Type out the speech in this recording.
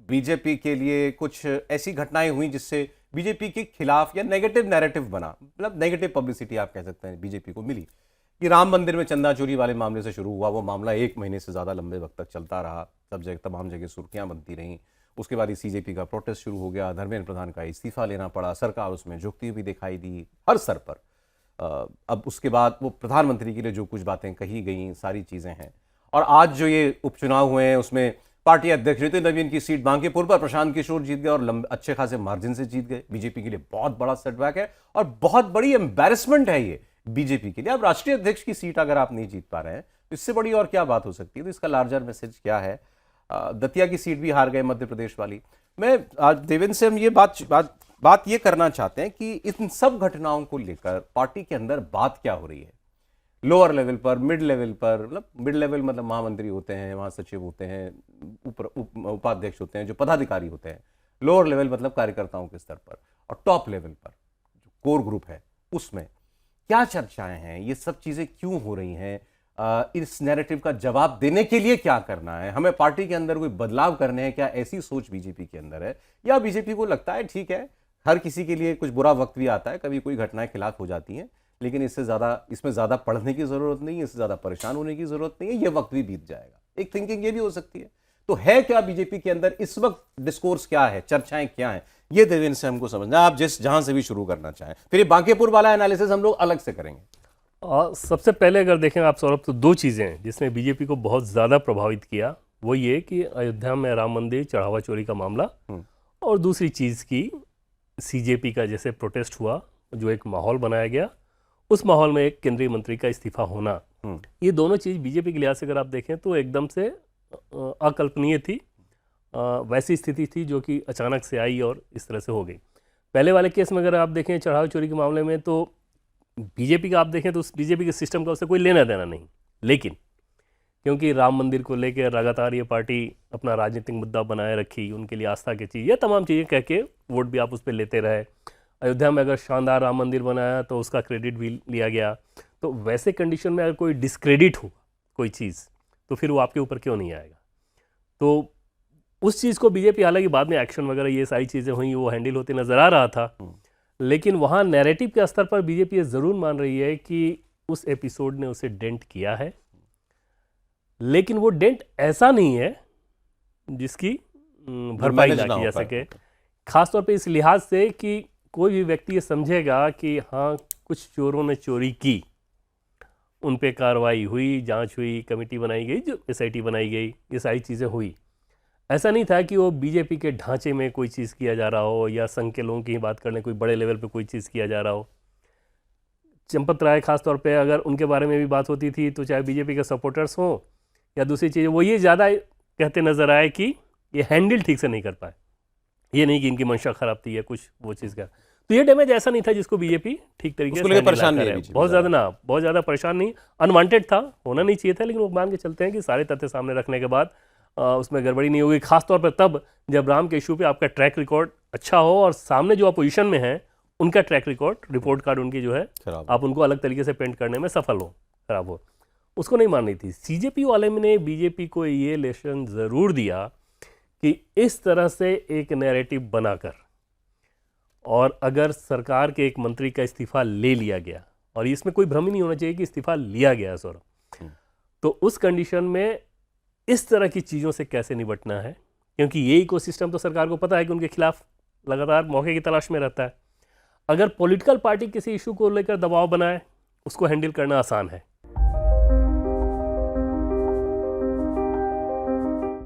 BJP के लिए कुछ ऐसी घटनाएं हुई जिससे बीजेपी के खिलाफ या नेगेटिव नैरेटिव बना, मतलब नेगेटिव पब्लिसिटी आप कह सकते हैं बीजेपी को मिली कि राम मंदिर में चंदा चोरी वाले मामले से शुरू हुआ, वो मामला 1 महीने से ज्यादा लंबे वक्त तक चलता रहा, सब जगह तमाम जगह सुर्खियां बनती रहीं। उसके बाद सीजेपी का प्रोटेस्ट शुरू हो गया, धर्मेंद्र प्रधान का इस्तीफा लेना पड़ा, सरकार उसमें झुकती हुई दिखाई दी हर स्तर पर। अब उसके बाद वो प्रधानमंत्री के लिए जो कुछ बातें कही गई सारी चीजें हैं, और आज जो ये उपचुनाव हुए हैं उसमें पार्टी अध्यक्ष नितिन नवीन की सीट बांकीपुर पर प्रशांत किशोर जीत गए और अच्छे खासे मार्जिन से जीत गए। बीजेपी के लिए बहुत बड़ा सेटबैक है और बहुत बड़ी एम्बैरेसमेंट है ये बीजेपी के लिए। अब राष्ट्रीय अध्यक्ष की सीट अगर आप नहीं जीत पा रहे हैं तो इससे बड़ी और क्या बात हो सकती है? तो इसका लार्जर मैसेज क्या है? दतिया की सीट भी हार गए मध्य प्रदेश वाली। मैं आज देवेंद्र से हम ये बात ये करना चाहते हैं कि इन सब घटनाओं को लेकर पार्टी के अंदर बात क्या हो रही है, लोअर लेवल पर, मिड लेवल पर। मतलब मिड लेवल मतलब महामंत्री होते हैं, महासचिव होते हैं, उपाध्यक्ष होते हैं, जो पदाधिकारी होते हैं। लोअर लेवल मतलब कार्यकर्ताओं के स्तर पर, और टॉप लेवल पर जो कोर ग्रुप है उसमें क्या चर्चाएं हैं, ये सब चीजें क्यों हो रही हैं, इस नैरेटिव का जवाब देने के लिए क्या करना है, हमें पार्टी के अंदर कोई बदलाव करने हैं क्या? ऐसी सोच बीजेपी के अंदर है, या बीजेपी को लगता है ठीक है हर किसी के लिए कुछ बुरा वक्त भी आता है, कभी कोई घटनाएं खिलाफ हो जाती हैं, लेकिन इसमें ज्यादा पढ़ने की जरूरत नहीं है, इससे ज्यादा परेशान होने की जरूरत नहीं है, ये वक्त भी बीत जाएगा। एक थिंकिंग ये भी हो सकती है। तो है क्या बीजेपी के अंदर इस वक्त डिस्कोर्स क्या है, चर्चाएं क्या है, ये देवेंद्र से हमको समझना। आप जहां से भी शुरू करना चाहें, फिर ये बांकीपुर वाला एनालिसिस हम लोग अलग से करेंगे। सबसे पहले अगर देखें आप सौरभ, तो दो चीज़ें हैं जिसने बीजेपी को बहुत ज़्यादा प्रभावित किया। वो ये कि अयोध्या में राम मंदिर चढ़ावा चोरी का मामला, और दूसरी चीज़ की सीजेपी का जैसे प्रोटेस्ट हुआ, जो एक माहौल बनाया गया, उस माहौल में एक केंद्रीय मंत्री का इस्तीफा होना। ये दोनों चीज़ बीजेपी के लिहाज से अगर आप देखें तो एकदम से अकल्पनीय थी। वैसी स्थिति थी जो कि अचानक से आई और इस तरह से हो गई। पहले वाले केस में अगर आप देखें चढ़ावा चोरी के मामले में, तो बीजेपी का आप देखें तो उस बीजेपी के सिस्टम का उससे कोई लेना देना नहीं, लेकिन क्योंकि राम मंदिर को लेकर लगातार ये पार्टी अपना राजनीतिक मुद्दा बनाए रखी, उनके लिए आस्था की चीज़, ये तमाम चीज़ें कह के वोट भी आप उस पर लेते रहे। अयोध्या में अगर शानदार राम मंदिर बनाया तो उसका क्रेडिट भी लिया गया। तो वैसे कंडीशन में अगर कोई डिस्क्रेडिट हो कोई चीज़, तो फिर वो आपके ऊपर क्यों नहीं आएगा? तो उस चीज़ को बीजेपी, हालांकि बाद में एक्शन वगैरह ये सारी चीज़ें हुई, वो हैंडल होते नज़र आ रहा था, लेकिन वहाँ नैरेटिव के स्तर पर बीजेपी ये ज़रूर मान रही है कि उस एपिसोड ने उसे डेंट किया है, लेकिन वो डेंट ऐसा नहीं है जिसकी भरपाई ना की जा सके। खासतौर पे इस लिहाज से कि कोई भी व्यक्ति ये समझेगा कि हाँ कुछ चोरों ने चोरी की, उन पे कार्रवाई हुई, जांच हुई, कमेटी बनाई गई, जो एसआईटी बनाई गई, ये सारी चीज़ें हुई। ऐसा नहीं था कि वो बीजेपी के ढांचे में कोई चीज़ किया जा रहा हो, या संघ के लोगों की बात करने कोई बड़े लेवल पे कोई चीज़ किया जा रहा हो। चंपत राय खास तौर पे अगर उनके बारे में भी बात होती थी, तो चाहे बीजेपी के सपोर्टर्स हों या दूसरी चीज़ें, वो ये ज़्यादा कहते नज़र आए कि ये हैंडल ठीक से नहीं कर पाए। ये नहीं कि इनकी मंशा खराब थी या कुछ वो चीज़ का। तो ये डैमेज ऐसा नहीं था जिसको बीजेपी ठीक तरीके से परेशान नहीं है, बहुत ज़्यादा परेशान नहीं, अनवांटेड था, होना नहीं चाहिए था, लेकिन वो मान के चलते हैं कि सारे तथ्य सामने रखने के बाद उसमें गड़बड़ी नहीं होगी। खासतौर पर तब जब राम के इशू पे आपका ट्रैक रिकॉर्ड अच्छा हो और सामने जो अपोजिशन में है उनका ट्रैक रिकॉर्ड, रिपोर्ट कार्ड उनकी जो है, आप उनको अलग तरीके से पेंट करने में सफल हो, खराब हो, उसको नहीं मान रही थी। सीजेपी वाले ने बीजेपी को ये लेसन ज़रूर दिया कि इस तरह से एक नैरेटिव बनाकर, और अगर सरकार के एक मंत्री का इस्तीफा ले लिया गया, और इसमें कोई भ्रम ही नहीं होना चाहिए कि इस्तीफा लिया गया सौरभ, तो उस कंडीशन में इस तरह की चीज़ों से कैसे निपटना है, क्योंकि ये इकोसिस्टम तो सरकार को पता है कि उनके खिलाफ लगातार मौके की तलाश में रहता है। अगर पॉलिटिकल पार्टी किसी इशू को लेकर दबाव बनाए, उसको हैंडल करना आसान है,